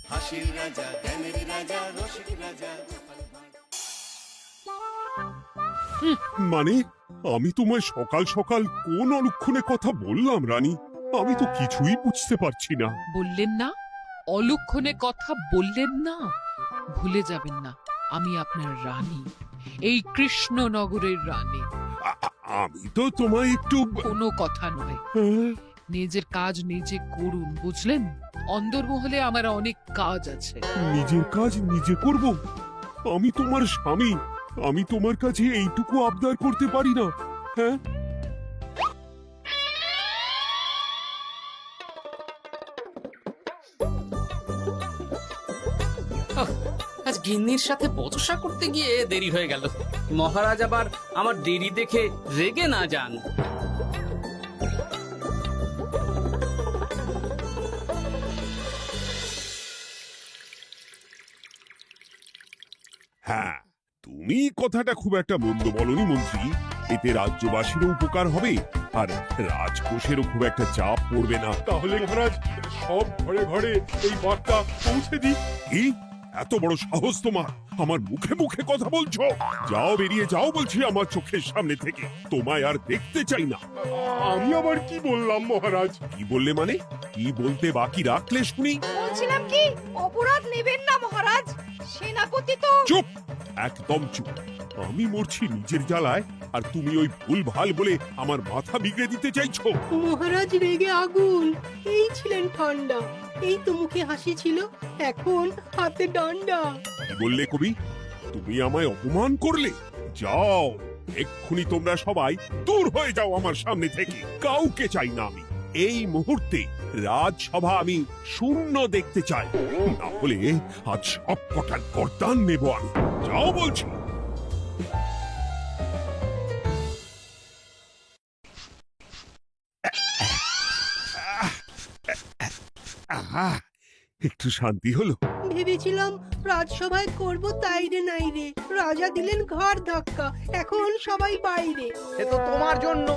হাসির রাজা, জ্ঞানের রাজা, রসিক রাজা। মানে আমি তোমায় সকাল সকাল কোন অলক্ষণে কথা বললাম রানী? আমি তো কিছুই বুঝতে পারছি না। বললেন না, অলক্ষণে কথা বললেন না। ভুলে যাবেন না, আমি আপনার রানী, এই কৃষ্ণনগরের রানী। আমি তো তোমায় একটু কোনো কথা নয়, নিজের কাজ নিজে করুন, বুঝলেন? অন্দরমহলে আমার অনেক কাজ আছে। নিজের কাজ নিজে করব? আমি তোমার স্বামী, আমি তোমার কাছে এইটুকু আবদার করতে পারি না? হ্যাঁ, আজ গিন্নির সাথে বচসা করতে গিয়ে দেরি হয়ে গেল। মহারাজ আবার আমার দেরি দেখে রেগে না যান। হ্যাঁ, তুমি কথাটা খুব একটা মন্দ বলনি মন্ত্রী। এতে রাজ্যবাসীরও উপকার হবে আর রাজকোষেরও খুব একটা চাপ পড়বে না। তাহলে মহারাজ সব ঘরে ঘরে এই বার্তা পৌঁছে দিই। কি এত বড় সাহস তোমার? আমার মুখে মুখে কথা বলছো? যাও, বেরিয়ে যাও বলছি আমার চোখের সামনে থেকে। তোমায় আর দেখতে চাই না। আমি আবার কি বললাম মহারাজ? কি বললে মানে? কি বলতে বাকি রাখলে শুনি? বলছিলাম কি, অপরাধ নেবেন না মহারাজ, সেনাপতি তো। চুপ, একদম চুপ। আমি মরছি নিজের জ্বালায় আর তুমি ওই ভুল ভাল বলে আমার মাথা বিগড়ে দিতে চাইছো? মহারাজ রেগে আগুন, এই ছিলেন ঠান্ডা, এই তো মুখে হাসি ছিল, এখন হাতে ডান্ডা। কি বললে কবি? তুমি আমায় অপমান করলে? যাও, এক্ষুনি তোমরা সবাই দূর হয়ে যাও আমার সামনে থেকে। কাউকে চাই না আমি। এই মুহূর্তে রাজসভা আমি শূন্য দেখতে চাই, না হলে আজ সব কটার গর্দান নেব আমি। যাও বলছি। আহা, একটু শান্তি হলো। ভেবেছিলাম রাজসভায় করব তাই রে নাই রে, রাজা দিলেন ঘাড় ধাক্কা, এখন সবাই বাইরে। সে তো তোমার জন্য,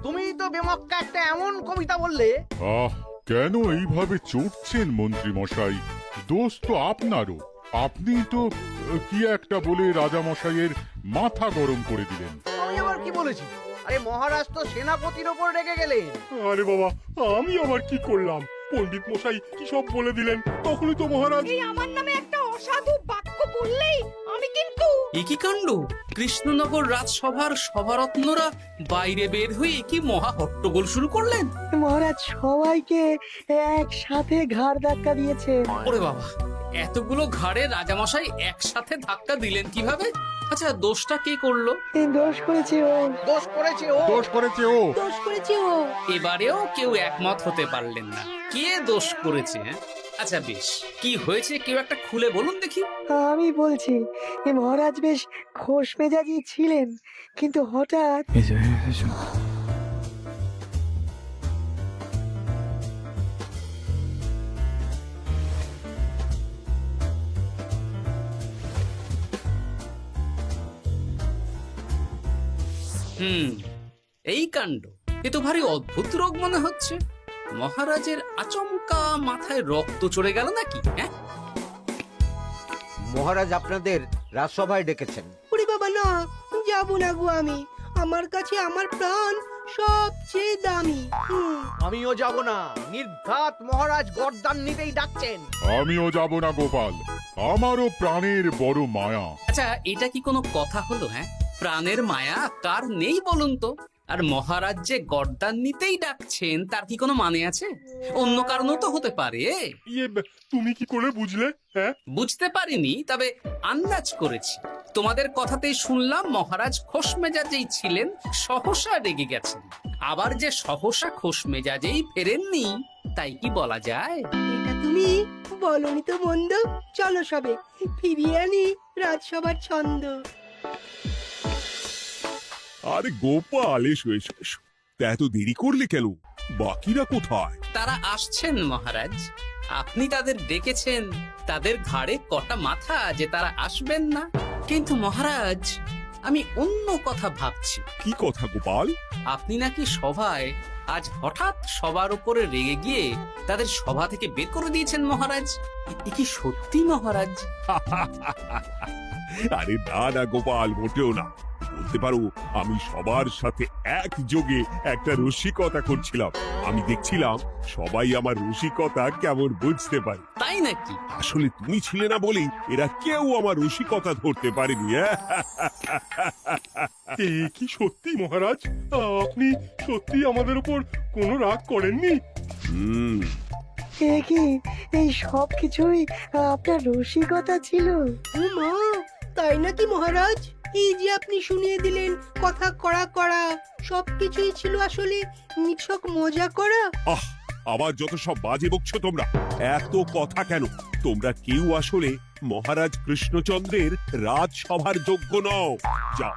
তুমি তো বেমক্কা একটা এমন কবিতা বললে। আহ, কেন এইভাবে চড়ছেন মন্ত্রী মশাই? দোষ তো আপনারও। আপনি তো কি একটা বলে রাজা মশাইয়ের মাথা গরম করে দিলেন। আমি আবার কি বলেছি? আরে মহারাজ তো সেনাপতির ওপর রেগে গেলেন। আরে বাবা, আমি আবার কি করলাম? পণ্ডিত মশাই কি সব বলে দিলেন, তখনই তো মহারাজ। এই আমার নামে একটা অসাধু বাক্য বললেই আমি কিন্তু। এ কি কাণ্ড! কৃষ্ণনগর রাজসভার সভারত্নরা বাইরে বের হয়ে কি মহা হট্টগোল শুরু করলেন। মহারাজ সবাইকে একসাথে ঘাড় ধাক্কা দিয়েছে। ওরে বাবা, এতগুলো ঘাড়ে রাজামশাই একসাথে ধাক্কা দিলেন কিভাবে? আচ্ছা, দোষটা কে করলো? দোষ করেছে ও, দোষ করেছে ও। দোষ করেছে ও। দোষ করেছে ও। এবারেও কেউ একমত হতে পারলেন না কে দোষ করেছে। হ্যাঁ, আচ্ছা বেশ, কি হয়েছে কেউ একটা খুলে বলুন দেখি। আমি বলছি, মহারাজ বেশ খোশ মেজাজি ছিলেন, কিন্তু হঠাৎ এই কাণ্ড! এ তো ভারী অদ্ভুত রোগ মনে হচ্ছে। মহারাজের আচমকা মাথায় রক্ত চড়ে গেল নাকি? হ্যাঁ, মহারাজ আপনাদের রাজসভায় ডেকেছেন। ওরে বাবা না, যাবো না গো আমি, আমার কাছে আমার প্রাণ সবচেয়ে দামি। আমিও যাব না, নির্ঘাত মহারাজ গর্দান নিতেই ডাকছেন। আমিও যাব না গোপাল, আমারও প্রাণের বড় মায়া। আচ্ছা, এটা কি কোনো কথা হলো? হ্যাঁ, প্রাণের মায়া কার নেই বলুন তো? আর মহারাজ যে গর্দান নিতেই ডাকছেন তার কি কোনো মানে আছে? অন্য কারণও তো হতে পারে। তুমি কি করে বুঝলে? হ্যাঁ, বুঝতে পারিনি, তবে আন্দাজ করেছি। তোমাদের কথাতেই শুনলাম মহারাজ খোশ মেজাজেই ছিলেন, সহসা রেগে গেছেন। আবার যে সহসা খোশ মেজাজেই ফেরেননি, তাই কি বলা যায়? এটা তুমি বলনি তো মন্দ। চলো সবে ফিরিয়ে আনি রাজসভার ছন্দ। আরে গোপাল, এসো এসো এসো। তা এত দেরি করলে কেন? বাকিরা কোথায়? তারা আসছেন মহারাজ। আপনি তাদের ডেকেছেন, তাদের ঘাড়ে কটা মাথা যে তারা আসবেন না। কিন্তু মহারাজ, আমি অন্য কথা ভাবছি। কি কথা গোপাল? আপনি নাকি সভায় আজ হঠাৎ সবার উপরে রেগে গিয়ে তাদের সভা থেকে বের করে দিয়েছেন মহারাজ? এ কি সত্যি মহারাজ? আরে না না গোপাল, মোটেও না। বলতে পারো আমি সবার সাথে একযোগে একটা রসিকতা করছিলাম। আমি দেখছিলাম সবাই আমার রসিকতা কেমন বুঝতে পারে। তাই নাকি? আসলে তুমি ছিলে না বলেই এরা কেউ আমার রসিকতা ধরতে পারেনি। এ কি সত্যি মহারাজ? আপনি সত্যি আমাদের উপর কোনো রাগ করেননি? হুম, এ কি, এই সব কিছুই আপনার রসিকতা ছিল? ও মা, তাই নাকি মহারাজ? এই যে আপনি শুনিয়ে দিলেন কথা কড়া কড়া, সবকিছুই ছিল আসলে নিছক মজা করা। আহ, আবার যত সব বাজে বকছো তোমরা। এত কথা কেন? তোমরা কেউ আসলে মহারাজ কৃষ্ণচন্দ্রের রাজসভার যোগ্য নও। যাও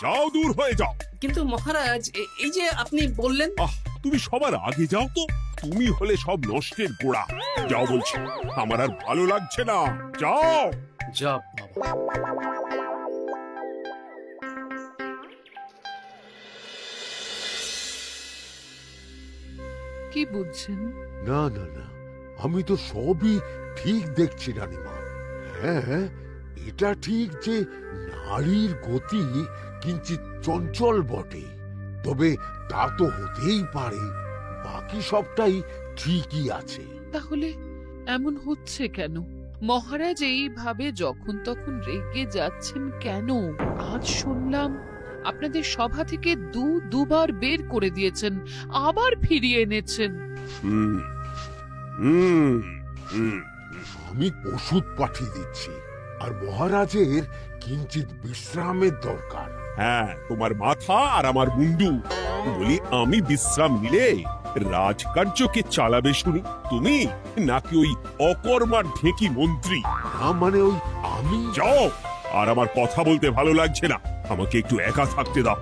যাও, দূর হয়ে যাও। কিন্তু মহারাজ, এই যে আপনি বললেন। আহ, তুমি সবার আগে যাও তো। তুমি হলে সব নষ্টের গোড়া। যাও বলছি, আমার আর ভালো লাগছে না। যাও। জব বাবা। কি বুঝছেন? না না না, আমি তো সবই ঠিক দেখছি রানীমা। হ্যাঁ, এটা ঠিক যে নারীর গতি কিঞ্চিত চঞ্চল বটে, তবে তা তো হতেই পারে। বাকি সবটাই ঠিকই আছে। তাহলে এমন হচ্ছে কেন? মহারাজ এইভাবে যখন তখন রেগে যাচ্ছেন কেন? আজ শুনলাম আপনাদের সভা থেকে দুবার বের করে দিয়েছেন, আবার ফিরিয়ে এনেছেন। হুম হুম হুম। আমি ওষুধ পাঠিয়ে দিচ্ছি, আর মহারাজের কিঞ্চিত বিশ্রামের দরকার। হ্যাঁ, তোমার মাথা আর আমার মুন্ডু। বলি, আমি বিশ্রাম নিলে রাজকার্যকে চালাবে শুনি তুমি, নাকি ওই অকর্মার ঢেকি মন্ত্রী? না মানে ওই আমি। যাও, আর আমার কথা বলতে ভালো লাগছে না। আমাকে একটু একা থাকতে দাও।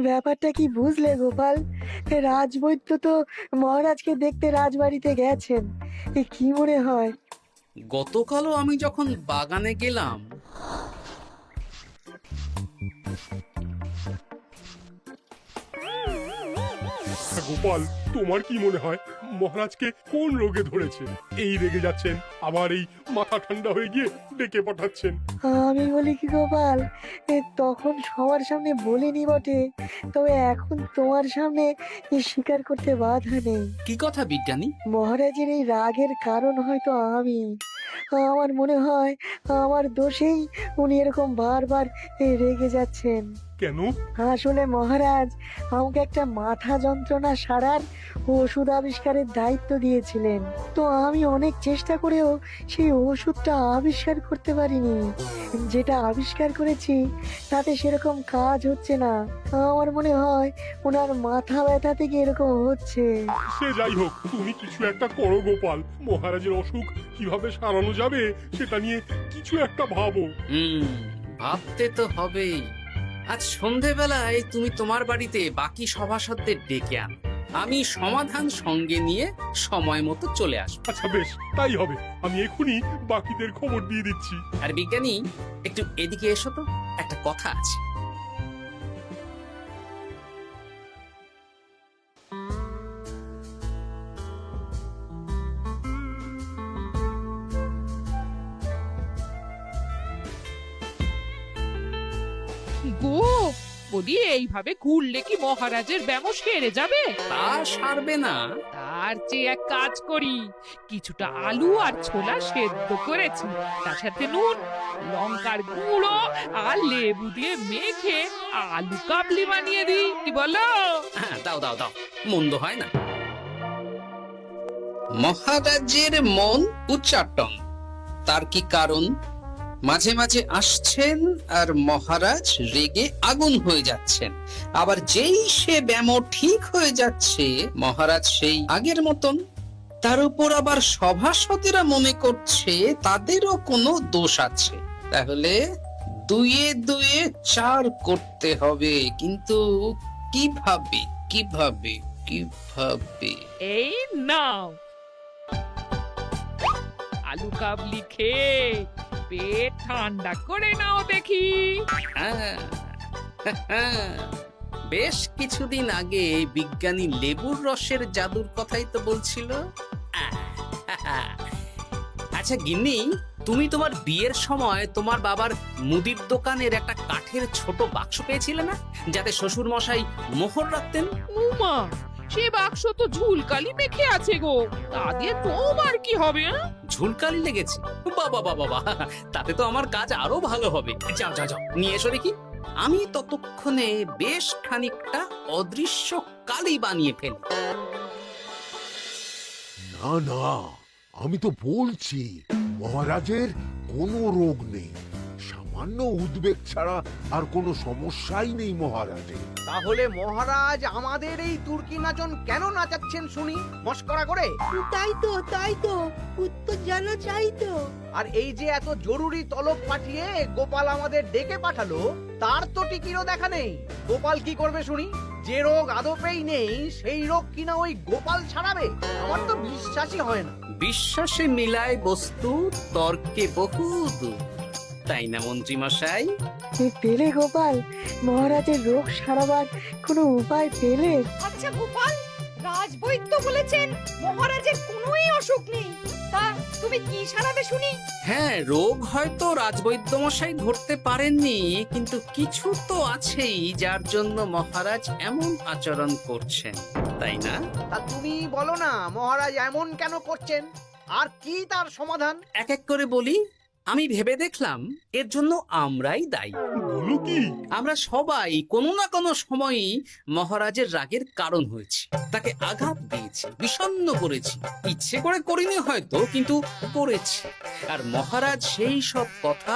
ব্যাপারটা কি বুঝলে গোপাল? রাজবৈদ্য তো মহারাজকে দেখতে রাজবাড়িতে গেছেন। কি মনে হয়? গতকালও আমি যখন বাগানে গেলাম, গোপাল, তোমার কি মনে হয় মহারাজকে কোন রোগে ধরেছে? এই রেগে যাচ্ছেন, আবার এই মাথা ঠান্ডা হয়ে গিয়ে ডেকে পাঠাচ্ছেন। আমি বলি কি গোপাল, তখন সবার সামনে বলিনি বটে, তবে এখন তোমার সামনে স্বীকার করতে বাধা নেই। কি কথা বিজ্ঞানী? মহারাজের এই রাগের কারণ হয়তো আমি। আমার মনে হয় আমার দোষেই উনি এরকম বারবার রেগে যাচ্ছেন। কেন? আসলে মহারাজ আমাকে একটা মাথা যন্ত্রণা সারার ওষুধ আবিষ্কারের দায়িত্ব দিয়েছিলেন, তো আমি অনেক চেষ্টা করেও সেই ওষুধটা আবিষ্কার করতে পারিনি। যেটা আবিষ্কার করেছি তাতে সেরকম কাজ হচ্ছে না। আমার মনে হয় ওনার মাথা ব্যথা থেকে এরকম হচ্ছে। সে যাই হোক, তুমি কিছু একটা করো গোপাল। মহারাজের অসুখ কিভাবে সারানো যাবে সেটা নিয়ে কিছু একটা ভাবো। ভাবতে তো হবেই। আজ সন্ধেবেলায় তুমি তোমার বাড়িতে বাকি সভাসদদের ডেকে আনো, আমি সমাধান সঙ্গে নিয়ে সময় মতো চলে আসবো। আচ্ছা বেশ, তাই হবে। আমি এখনই বাকিদের খবর দিয়ে দিচ্ছি। আর বিজ্ঞানী, একটু এদিকে এসো তো, একটা কথা আছে। গো, বলি এইভাবে ঘুরলে কি মহারাজের ব্যামো সেরে যাবে? তা সারবে না। তার চেয়ে এক কাজ করি, কিছুটা আলু আর ছোলা সেদ্ধ করেছি, তার সাথে নুন, লঙ্কার গুঁড়ো আর লেবু দিয়ে মেখে আলু কাবলি বানিয়ে দিই, কি বলো? হ্যাঁ, দাও দাও দাও, মন্দ হয় না। মহারাজের মন উচ্চাটন। তার কি কারণ? মাঝে মাঝে আসছেন আর মহারাজ রেগে আগুন হয়ে যাচ্ছেন, আবার যেই সে ব্যামো ঠিক হয়ে যাচ্ছে মহারাজ সেই আগের মতন। তার উপর আবার সভাসদেরা মনে করছে তাদেরও কোনো দোষ আছে। তাহলে দুয়ে দুয়ে চার করতে হবে, কিন্তু কিভাবে কিভাবে কিভাবে? এই নাও আলু কাবলি খেয়ে পেট ঠান্ডা করে নাও দেখি। হ্যাঁ, বেশ কিছুদিন আগে বিজ্ঞানী লেবুর রসের জাদুর কথাই তো বলছিল। আচ্ছা গিন্নি, তুমি তোমার বিয়ের সময় তোমার বাবার মুদির দোকানের একটা কাঠের ছোট বাক্স পেয়েছিলে না, যাতে শ্বশুর মশাই মোহর রাখতেন? উমা, সে বাক্স তো ঝুলকালি মেখে আছে গো, তা দিয়ে তোমার কি হবে? ঝুলকালি লেগেছে? বাবা বাবা বাবা, তাতে তো আমার কাজ আরো ভালো হবে। যাও যাও যাও, নিয়ে এসো দেখি। আমি ততক্ষণে বেশ খানিকটা অদৃশ্য কালি বানিয়ে ফেলি। না না, আমি তো বলছি মহারাজের কোনো রোগ নেই, সামান্য উদ্বেগ ছাড়া আর কোনো সমস্যাই নেই মহারাজের। তাহলে মহারাজ আমাদের এই তুর্কি নাচন কেন নাচাচ্ছেন শুনি, মস্করা করে? তাই তো উত্তর জানা চাই তো। আর এই যে এত জরুরি তলব পাঠিয়ে গোপাল আমাদের ডেকে পাঠালো, তার তো টিকিরও দেখা নেই। গোপাল কি করবে শুনি? যে রোগ আদপেই নেই সেই রোগ কিনা ওই গোপাল ছাড়াবে? আমার তো বিশ্বাসই হয় না। বিশ্বাসে মিলায় বস্তু, তর্কে বহু দূর, তাই না মন্ত্রী মশাই? পেলে গোপাল, মহারাজের রোগ সারাবার কোনো উপায় পেলে? আচ্ছা গোপাল, রাজবৈদ্য বলেছেন মহারাজের কোনোই অসুখ নেই, তা তুমি কি সারাবে শুনি? হ্যাঁ, রোগ হয়তো রাজবৈদ্য মশাই ধরতে পারেননি, কিন্তু কিছু তো আছেই যার জন্য মহারাজ এমন আচরণ করছেন, তাই না? তা তুমি বলো না মহারাজ এমন কেন করছেন, আর কি তার সমাধান? এক এক করে বলি। আমি ভেবে দেখলাম এর জন্য আমরাই দায়ী। বলো কি? আমরা সবাই কোনো না কোনো সময়ই মহারাজের রাগের কারণ হয়েছি, তাকে আঘাত দিয়েছি, বিষণ্ণ করেছি। ইচ্ছে করে করিনি হয়তো, কিন্তু করেছি। আর মহারাজ সেই সব কথা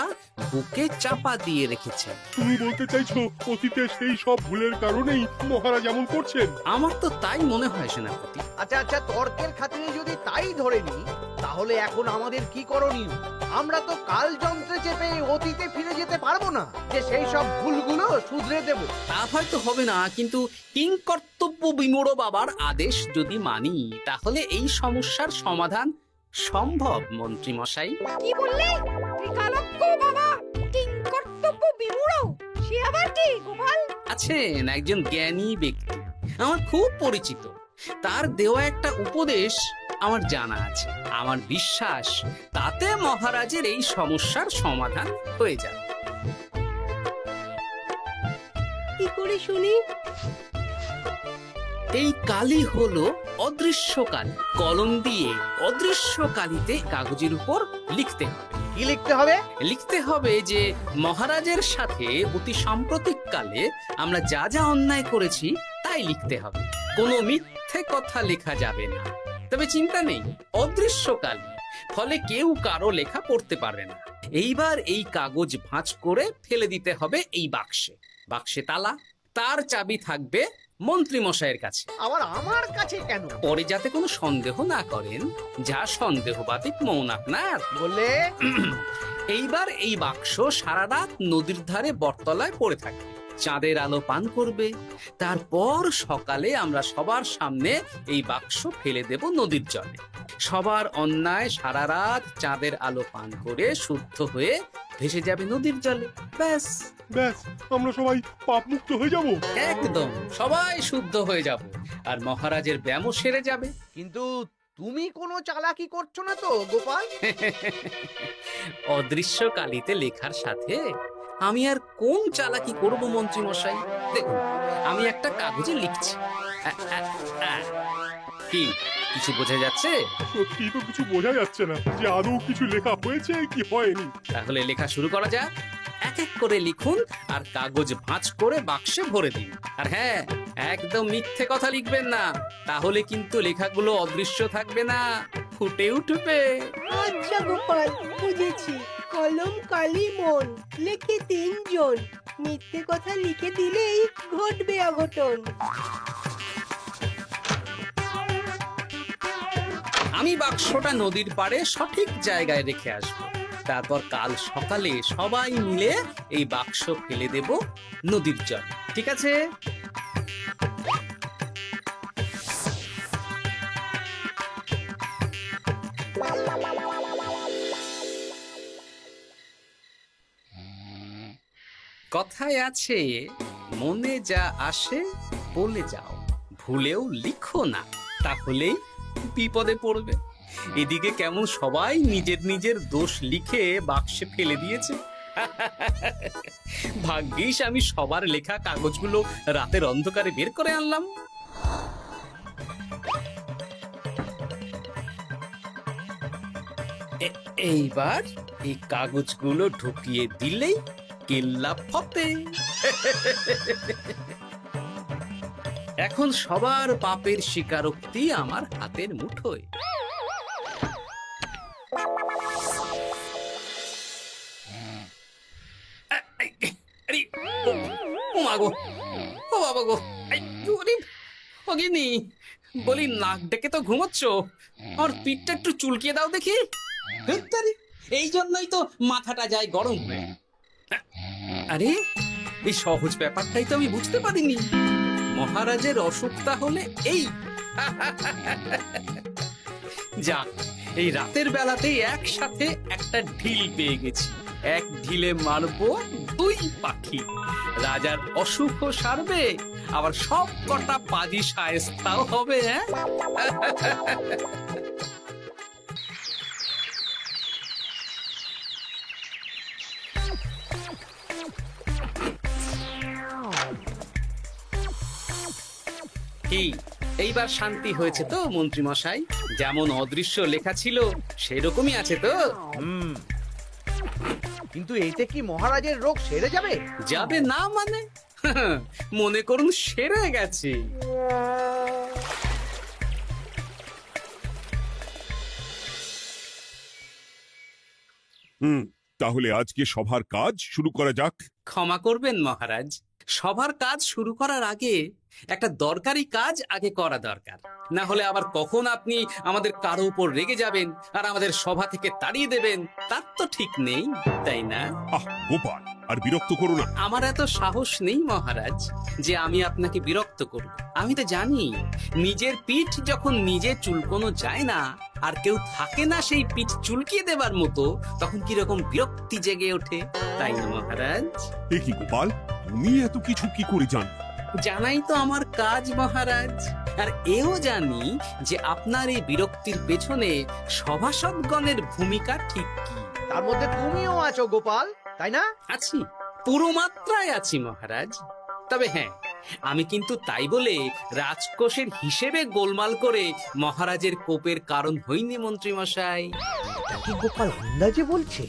বুকে চাপা দিয়ে রেখেছেন। তুমি বলতে চাইছো অতীতে সেই সব ভুলের কারণেই মহারাজ এমন করছেন? আমার তো তাই মনে হয় সেনাপতি। আচ্ছা আচ্ছা, তর্কের খাতিরে যদি তাই ধরে নি, তাহলে এখন আমাদের কি করণীয়? আমরা তো কাল যন্ত্রে চেপে অতীতে ফিরে যেতে পারবো না যে সেই সব ভুলগুলো শুধরে দেব। তা হয়তো হবে না, কিন্তু কিংকর্তব্য বিমূঢ় বাবার আদেশ যদি মানি, তাহলে এই সমস্যার সমাধান সম্ভব মন্ত্রী মশাই। কি বললে? ত্রিকালজ্ঞ বাবা কিংকর্তব্য বিমূঢ়, সে আবার কি গোপাল? আছেন একজন জ্ঞানী ব্যক্তি, আমার খুব পরিচিত। তার দেওয়া একটা উপদেশ আমার জানা আছে। আমার বিশ্বাস তাতে মহারাজের এই সমস্যার সমাধান হয়ে যাবে। কি করে শুনি? এই কালি হলো অদৃশ্য কালি। কলম দিয়ে অদৃশ্য কালিতে কাগজের উপর লিখতে হবে। কি লিখতে হবে? লিখতে হবে যে মহারাজের সাথে অতি সাম্প্রতিক কালে আমরা যা যা অন্যায় করেছি তাই লিখতে হবে। কোনো মিথ্যে কথা লেখা যাবে না। তবে চিন্তা নেই, অদৃশ্য কালি, ফলে কেউ কারো লেখা পড়তে পারবে না। এইবার এই কাগজ ভাঁজ করে ফেলে দিতে হবে এই বাক্সে। বাক্সে তালা, তার চাবি থাকবে মন্ত্রী মশাইয়ের কাছে। আবার আমার কাছে কেন? পরে যাতে কোনো সন্দেহ না করেন, যা সন্দেহবাতিক মন আপনার। বললে এইবার এই বাক্স সারা রাত নদীর ধারে বটতলায় পড়ে থাকবে, চাঁদের আলো পান করবে। তারপর সকালে আমরা সবার সামনে এই বাক্স ফেলে দেব নদীর জলে। সবার অন্যায় সারা রাত চাঁদের আলো পান করে শুদ্ধ হয়ে ভেসে যাবে নদীর জলে। ব্যাস ব্যাস, আমরা সবাই পাপ মুক্ত হয়ে যাব। একদম সবাই শুদ্ধ হয়ে যাব, আর মহারাজের ব্যায়ামও সেরে যাবে। কিন্তু তুমি কোনো চালাকি করছো না তো গোপাল? অদৃশ্য কালিতে লেখার সাথে আমি আর কোন চালাকি করব মন্ত্রী মশাই? দেখুন, আমি একটা কাগজে লিখছি। কি কিছু বোঝা যাচ্ছে? সত্যি তো কিছু বোঝা যাচ্ছে না যে আদৌ কিছু লেখা হয়েছে কি হয়নি। তাহলে লেখা শুরু করা যাক। এক এক করে লিখুন আর কাগজ ভাঁজ করে বাক্সে ভরে দিন। আর হ্যাঁ, একদম মিথ্যে কথা লিখবেন না, তাহলে কিন্তু লেখাগুলো অদৃশ্য থাকবে না, ফুটে উঠবে। আচ্ছা গোপাল, বুঝেছি। কলম কালি মন, লেখে 3 জন। মিথ্যে কথা লিখে দিলেই ঘটবে অঘটন। আমি বাক্সটা নদীর পাড়ে সঠিক জায়গায় রেখে আসবো। তারপর কাল সকালে সবাই মিলে এই বাক্স ফেলে দেব নদীর জলে। ঠিক আছে? কথায় আছে, মনে যা আসে বলে যাও, ভুলেও লিখো না, তাহলেই বিপদে পড়বে। এদিকে কেমন সবাই নিজের নিজের দোষ লিখে বাক্সে ফেলে দিয়েছে। ভাগ্যিস আমি সবার লেখা কাগজগুলো রাতের অন্ধকারে বের করে আনলাম। এইবার এই কাগজগুলো ঢুকিয়ে দিলেই কেল্লা ফতে। এখন সবার পাপের স্বীকারোক্তি আমার হাতের মুঠোয়। আরে, ও মা গো, ও বাবা গো, অগিনি বলি, নাক ডেকে তো ঘুমোচ্ছ, আর পিঠটা একটু চুলকিয়ে দাও দেখি। ধুত্তারি, এই জন্যই তো মাথাটা যায় গরম হয়ে। আরে, এই সহজ ব্যাপারটাই তো আমি বুঝতে পারিনি। মহারাজের অসুখটা হলে এই। যাক, এই রাতের বেলাতেই একসাথে একটা ঢিল পেয়ে গেছি। এক ঢিলে মারবো 2 পাখি। রাজার অসুখও সারবে, আবার সব কটা পাজি শায়েস্তাও হবে। কি, এইবার শান্তি হয়েছে তো মন্ত্রী মশাই? যেমন অদৃশ্য লেখা ছিল সেরকমই আছে তো? কিন্তু এতে কি মহারাজের রোগ সেরে যাবে? যাবে না মানে? মনে করুন সেরে গেছে। তাহলে আজকে সভার কাজ শুরু করা যাক। ক্ষমা করবেন মহারাজ, সবার কাজ শুরু করার আগে একটা দরকারি কাজ আগে করা দরকার। না হলে আবার কখন আপনি আমাদের কারো উপর রেগে যাবেন আর আমাদের সভা থেকে তাড়িয়ে দেবেন, তার তো ঠিক নেই, তাই না? আহ গোপাল, আর বিরক্ত করো না। আমার এত সাহস নেই মহারাজ যে আমি আপনাকে বিরক্ত করব। আমি তো জানি নিজের পিঠ যখন নিজে চুলকোনো যায় না, আর কেউ থাকে না সেই পিঠ চুলকিয়ে দেবার মতো, তখন কিরকম বিরক্তি জেগে ওঠে, তাই না মহারাজ? এ কি গোপাল, তুমি এত কিছু কি করে জানো? জানাই তো আমার কাজ মহারাজ। আর এও জানি যে আপনার এই বিরক্তির পেছনে সভাসদগণের ভূমিকা ঠিক কি। তার মধ্যে তুমিও আছো গোপাল, তাই না? আছি, পুরো মাত্রায় আছি মহারাজ। তবে হ্যাঁ, আমি কিন্তু তাই বলে রাজকোষের হিসেবে গোলমাল করে মহারাজের কোপের কারণ হইনি মন্ত্রী মশাই। এটা কি গোপাল আন্দাজে বলছে?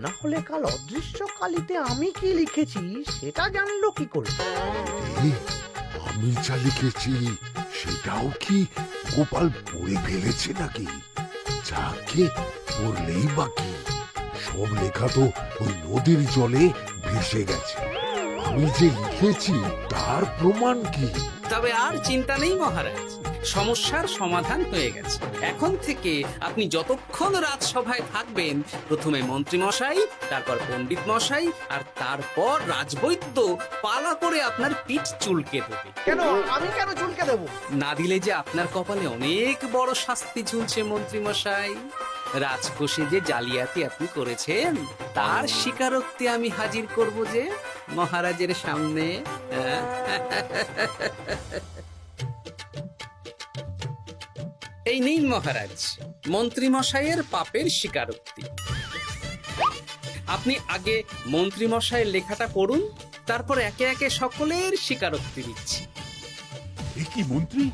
না হলে কাল অদৃশ্য কালিতে আমি কি লিখেছি সেটা জানলো কি করে? আমি যা লিখেছি সেটাও কি গোপাল পড়ে ফেলেছে নাকি? যাকে পড়লেই বাকি, সব লেখা তো ওই নদীর জলে ভেসে গেছে। আমি যে লিখেছি তার প্রমাণ কি? তবে আর চিন্তা নেই মহারাজ, সমস্যার সমাধান হয়ে গেছে। এখন থেকে আপনি যতক্ষণ রাজসভায় থাকবেন, প্রথমে মন্ত্রী মশাই, তারপর পণ্ডিত মশাই, আর তারপর রাজবৈদ্য পালা করে আপনার পিঠ চুলকে দেবে। কেন আমি কেন চুলকে দেব? না দিলে যে আপনার কপালে অনেক বড় শাস্তি ঝুলছে মন্ত্রী মশাই। রাজকোষে যে জালিয়াতি আপনি করেছেন তার স্বীকারোক্তি আমি হাজির করব যে মহারাজের সামনে। এই নিন মহারাজ, মন্ত্রী মশাইয়ের পাপের স্বীকারোক্তি। আপনি আগে মন্ত্রী মশাইয়ের লেখাটা পড়ুন, তারপর একে একে সকলের স্বীকারোক্তি দিচ্ছি। এ কি মন্ত্রী,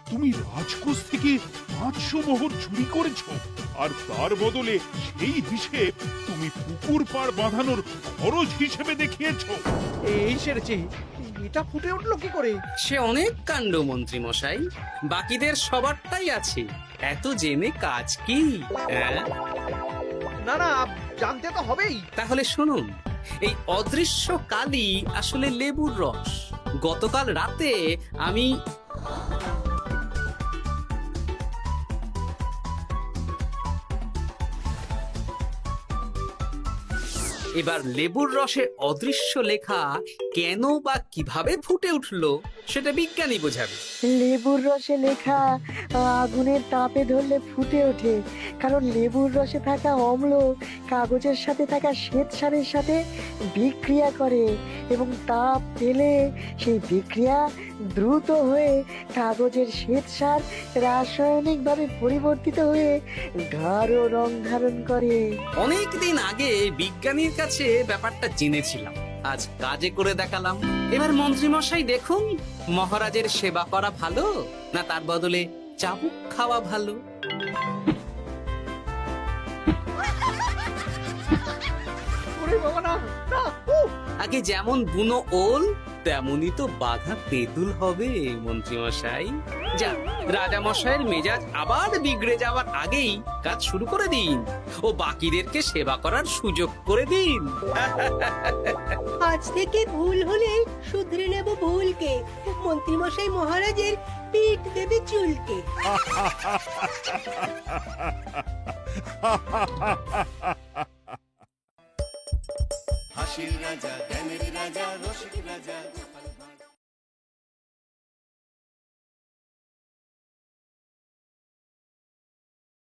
তুমি রাজকোষ থেকে 500 মোহর চুরি করেছো, আর তার বদলে সেই হিসেব তুমি পুকুর পাড় বাঁধানোর খরচ হিসেবে দেখিয়েছো। এই সেরেছে, এটা ফুটে উঠলো কি করে? সে অনেক কাণ্ড মন্ত্রী মশাই, বাকিদের সবারটাই আছে, এত জেনে কাজ কি? না না, জানতে তো হবেই। তাহলে শুনুন, এই অদৃশ্য কালি আসলে লেবুর রস। গতকাল রাতে আমি এবার লেবুর রসে অদৃশ্য লেখা কেন বা কিভাবে ফুটে উঠলো সেটা বিজ্ঞানী বোঝাবে। লেবুর রসে লেখা আগুনের তাপে ধরলে ফুটে ওঠে, কারণ লেবুর রসে থাকা অম্ল কাগজের সাথে থাকা শ্বেতসারের সাথে বিক্রিয়া করে এবং তাপ পেলে সেই বিক্রিয়া দ্রুত হয়ে কাগজের শ্বেতসার রাসায়নিকভাবে পরিবর্তিত হয়ে গাঢ় রং ধারণ করে। অনেক দিন আগে বিজ্ঞানীর কাছে ব্যাপারটা জেনেছিলাম, আজ কাজে করে দেখালাম। এবার মন্ত্রী মশাই দেখুন, মহারাজের সেবা করা ভালো না তার বদলে চাবুক খাওয়া ভালো। ওরে বাবা, না না, উফ! আগে যেমন বুনো ওল তেমনই তো বাঘা তেঁতুল হবে মন্ত্রী মশাই। যা, রাজা মশাইয়ের মেজাজ আবার বিগড়ে যাওয়ার আগেই কাজ শুরু করে দিন ও বাকিদেরকে সেবা করার সুযোগ করে দিন। আজ থেকে ভুল হলে শুধরে নেব ভুলকে। মন্ত্রীমশাই মহারাজের পিঠ দেবে চুলকে। হাসির রাজা জ্ঞানের রাজা রসিক রাজা